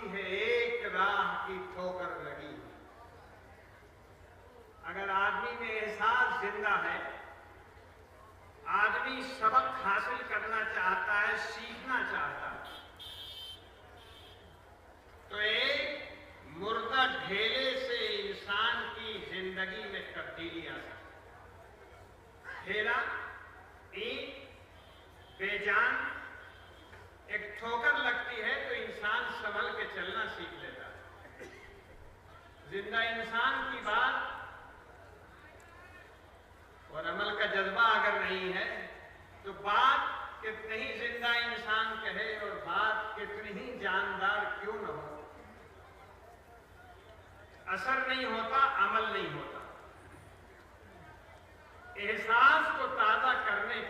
आती है एक राह की ठोकर लगी। अगर आदमी में एहसास जिंदा है, आदमी सबक हासिल करना चाहता है, सीखना चाहता है, तो एक मुर्दा ढेले से इंसान की जिंदगी में तब्दीली आ सकती है। ढेला, ईंट, बेजान, एक ठोकर लगती है तो इंसान संभल के चलना सीख लेता है। जिंदा इंसान की बात और अमल का जज्बा अगर नहीं है तो बात कितनी ही जिंदा इंसान कहे और बात कितनी ही जानदार क्यों न हो, असर नहीं होता, अमल नहीं होता। एहसास को ताजा करने की